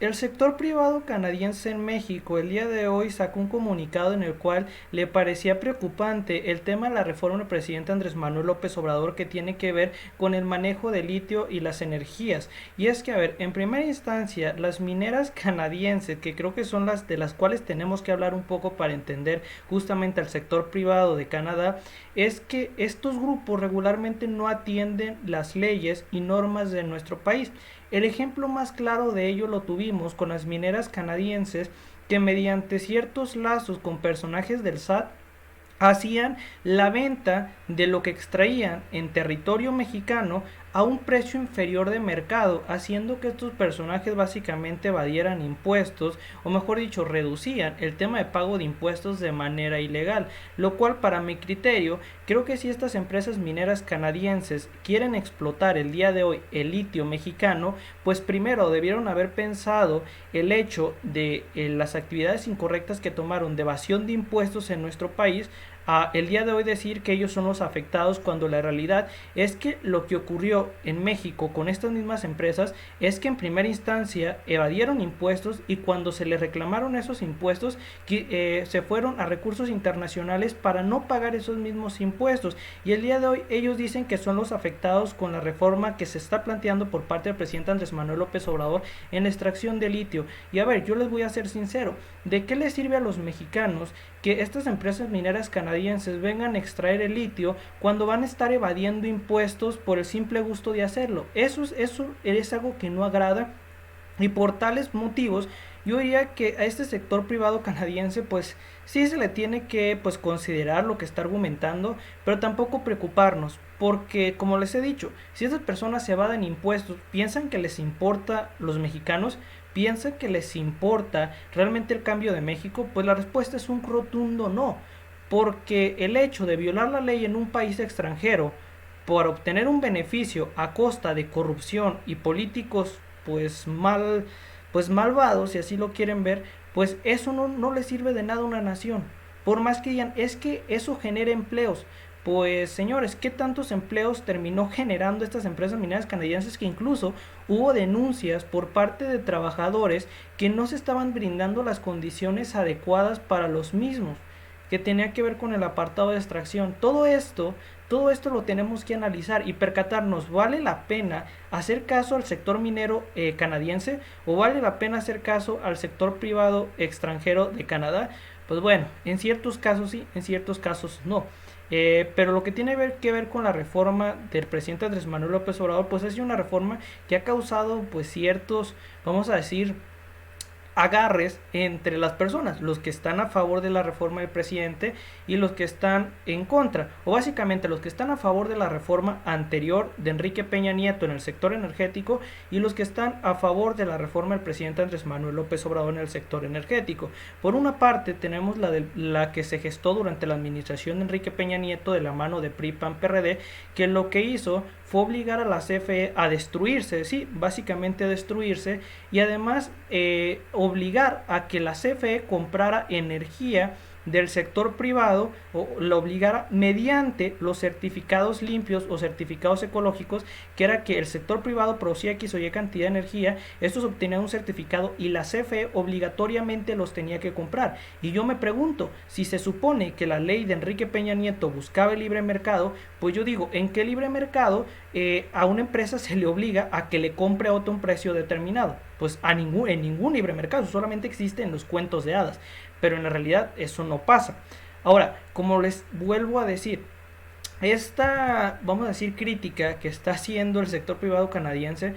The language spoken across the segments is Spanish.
el sector privado canadiense en México el día de hoy sacó un comunicado en el cual le parecía preocupante el tema de la reforma del presidente Andrés Manuel López Obrador que tiene que ver con el manejo del litio y las energías. Y es que, a ver, en primera instancia, las mineras canadienses, que creo que son las de las cuales tenemos que hablar un poco para entender justamente al sector privado de Canadá, es que estos grupos regularmente no atienden las leyes y normas de nuestro país. El ejemplo más claro de ello lo tuvimos con las mineras canadienses que mediante ciertos lazos con personajes del SAT hacían la venta de lo que extraían en territorio mexicano a un precio inferior de mercado, haciendo que estos personajes básicamente evadieran impuestos, o mejor dicho, reducían el tema de pago de impuestos de manera ilegal, lo cual para mi criterio, creo que si estas empresas mineras canadienses quieren explotar el día de hoy el litio mexicano, pues primero debieron haber pensado el hecho de las actividades incorrectas que tomaron de evasión de impuestos en nuestro país, a el día de hoy decir que ellos son los afectados cuando la realidad es que lo que ocurrió en México con estas mismas empresas es que en primera instancia evadieron impuestos y cuando se les reclamaron esos impuestos se fueron a recursos internacionales para no pagar esos mismos impuestos y el día de hoy ellos dicen que son los afectados con la reforma que se está planteando por parte del presidente Andrés Manuel López Obrador en la extracción de litio. Y a ver, yo les voy a ser sincero, ¿de qué les sirve a los mexicanos que estas empresas mineras canadienses vengan a extraer el litio cuando van a estar evadiendo impuestos por el simple gusto de hacerlo? Eso es algo que no agrada y por tales motivos yo diría que a este sector privado canadiense pues sí se le tiene que pues considerar lo que está argumentando, pero tampoco preocuparnos, porque como les he dicho, si estas personas se evaden impuestos, piensan que les importa los mexicanos, piensan que les importa realmente el cambio de México, pues la respuesta es un rotundo no, porque el hecho de violar la ley en un país extranjero por obtener un beneficio a costa de corrupción y políticos pues malvados, si así lo quieren ver, pues eso no le sirve de nada a una nación. Por más que digan, es que eso genera empleos. Pues señores, ¿qué tantos empleos terminó generando estas empresas mineras canadienses que incluso hubo denuncias por parte de trabajadores que no se estaban brindando las condiciones adecuadas para los mismos? Que tenía que ver con el apartado de extracción. Todo esto lo tenemos que analizar y percatarnos, ¿vale la pena hacer caso al sector minero canadiense o vale la pena hacer caso al sector privado extranjero de Canadá? Pues bueno, en ciertos casos sí, en ciertos casos no. Pero lo que tiene que ver con la reforma del presidente Andrés Manuel López Obrador, pues es una reforma que ha causado pues ciertos, vamos a decir, agarres entre las personas, los que están a favor de la reforma del presidente y los que están en contra, o básicamente los que están a favor de la reforma anterior de Enrique Peña Nieto en el sector energético y los que están a favor de la reforma del presidente Andrés Manuel López Obrador en el sector energético. Por una parte tenemos la que se gestó durante la administración de Enrique Peña Nieto de la mano de PRI, PAN, PRD, que lo que hizo fue obligar a la CFE a destruirse, sí, básicamente a destruirse y además obligar a que la CFE comprara energía del sector privado o la obligara mediante los certificados limpios o certificados ecológicos, que era que el sector privado producía X o Y cantidad de energía, estos obtenían un certificado y la CFE obligatoriamente los tenía que comprar. Y yo me pregunto, si se supone que la ley de Enrique Peña Nieto buscaba el libre mercado, pues yo digo, ¿en qué libre mercado a una empresa se le obliga a que le compre a otro un precio determinado? Pues en ningún libre mercado, solamente existe en los cuentos de hadas, pero en la realidad eso no pasa. Ahora, como les vuelvo a decir, esta, vamos a decir, crítica que está haciendo el sector privado canadiense,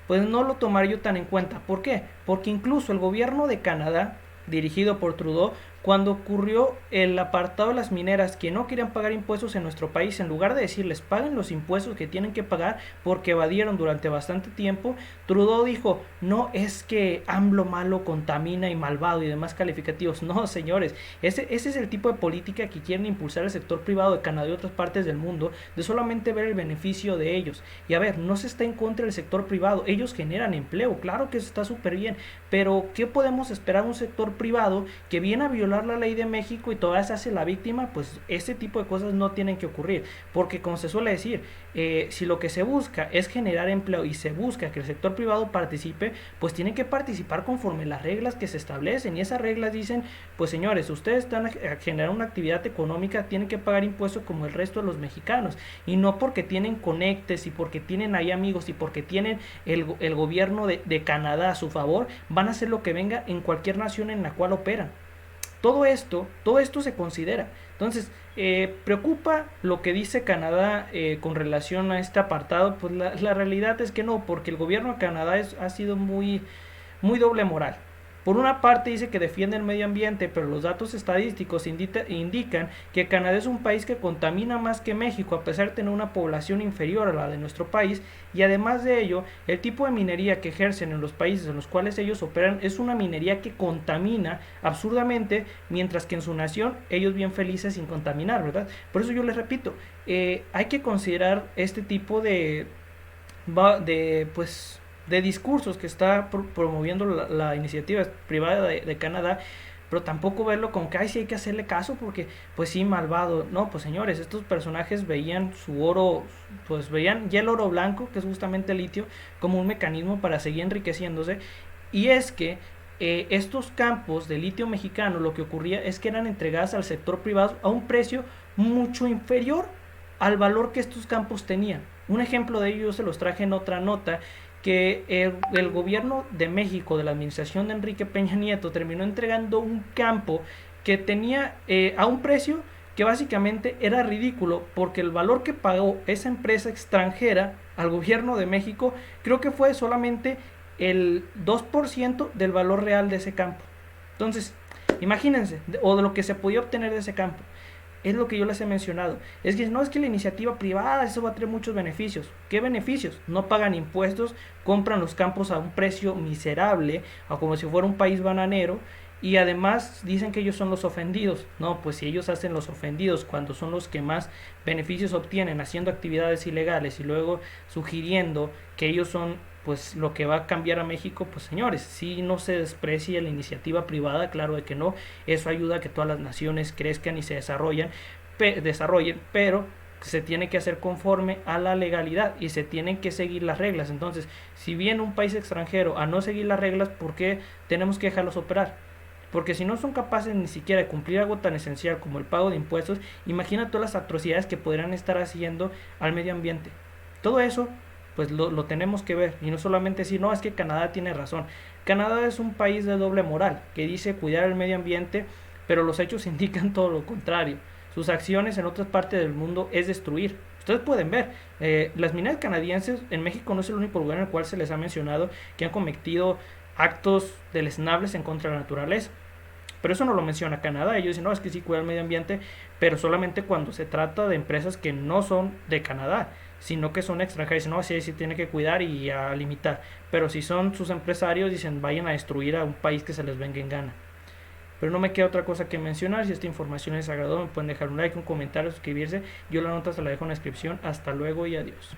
pues no lo tomaré yo tan en cuenta. ¿Por qué? Porque incluso el gobierno de Canadá, dirigido por Trudeau, cuando ocurrió el apartado de las mineras que no querían pagar impuestos en nuestro país, en lugar de decirles paguen los impuestos que tienen que pagar porque evadieron durante bastante tiempo, Trudeau dijo, no es que AMLO malo contamina y malvado y demás calificativos. No, señores, ese es el tipo de política que quieren impulsar el sector privado de Canadá y otras partes del mundo, de solamente ver el beneficio de ellos. Y a ver, no se está en contra del sector privado, ellos generan empleo, claro que eso está súper bien, pero ¿qué podemos esperar de un sector privado que viene a violar violar la ley de México y todavía se hace la víctima, pues ese tipo de cosas no tienen que ocurrir, porque como se suele decir, si lo que se busca es generar empleo y se busca que el sector privado participe, pues tienen que participar conforme las reglas que se establecen, y esas reglas dicen, pues señores, ustedes están a generar una actividad económica, tienen que pagar impuestos como el resto de los mexicanos, y no porque tienen conectes y porque tienen ahí amigos y porque tienen el gobierno de Canadá a su favor, van a hacer lo que venga en cualquier nación en la cual operan. Todo esto se considera. Entonces, preocupa lo que dice Canadá con relación a este apartado. Pues la realidad es que no, porque el gobierno de Canadá ha sido muy doble moral. Por una parte dice que defiende el medio ambiente, pero los datos estadísticos indican que Canadá es un país que contamina más que México, a pesar de tener una población inferior a la de nuestro país, y además de ello, el tipo de minería que ejercen en los países en los cuales ellos operan es una minería que contamina absurdamente, mientras que en su nación ellos bien felices sin contaminar, ¿verdad? Por eso yo les repito, hay que considerar este tipo pues de discursos que está promoviendo la iniciativa privada de Canadá, pero tampoco verlo con que, ay, sí hay que hacerle caso porque, pues sí, malvado. No, pues señores, estos personajes veían su oro, pues veían ya el oro blanco, que es justamente el litio, como un mecanismo para seguir enriqueciéndose. Y es que estos campos de litio mexicano, lo que ocurría es que eran entregadas al sector privado a un precio mucho inferior al valor que estos campos tenían. Un ejemplo de ello yo se los traje en otra nota, que el gobierno de México, de la administración de Enrique Peña Nieto, terminó entregando un campo que tenía a un precio que básicamente era ridículo, porque el valor que pagó esa empresa extranjera al gobierno de México creo que fue solamente el 2% del valor real de ese campo. Entonces, imagínense, o de lo que se podía obtener de ese campo. Es lo que yo les he mencionado. Es que no, es que la iniciativa privada, eso va a traer muchos beneficios. ¿Qué beneficios? No pagan impuestos, compran los campos a un precio miserable, o como si fuera un país bananero, y además dicen que ellos son los ofendidos. No, pues si ellos hacen los ofendidos cuando son los que más beneficios obtienen haciendo actividades ilegales y luego sugiriendo que ellos son pues lo que va a cambiar a México, pues señores, si no se desprecia la iniciativa privada, claro de que no, eso ayuda a que todas las naciones crezcan y se desarrollen, pero se tiene que hacer conforme a la legalidad y se tienen que seguir las reglas. Entonces, si viene un país extranjero a no seguir las reglas, ¿por qué tenemos que dejarlos operar? Porque si no son capaces ni siquiera de cumplir algo tan esencial como el pago de impuestos, imagina todas las atrocidades que podrían estar haciendo al medio ambiente. Todo eso pues lo tenemos que ver, y no solamente decir, no, es que Canadá tiene razón. Canadá es un país de doble moral, que dice cuidar el medio ambiente, pero los hechos indican todo lo contrario. Sus acciones en otras partes del mundo es destruir. Ustedes pueden ver, las mineras canadienses en México no es el único lugar en el cual se les ha mencionado que han cometido actos deleznables en contra de la naturaleza. Pero eso no lo menciona Canadá. Ellos dicen, no, es que sí cuida el medio ambiente, pero solamente cuando se trata de empresas que no son de Canadá, sino que son extranjeras. Dicen, no, sí, sí tiene que cuidar y a limitar. Pero si son sus empresarios, dicen, vayan a destruir a un país que se les venga en gana. Pero no me queda otra cosa que mencionar. Si esta información les agradó, me pueden dejar un like, un comentario, suscribirse. Yo la nota se la dejo en la descripción. Hasta luego y adiós.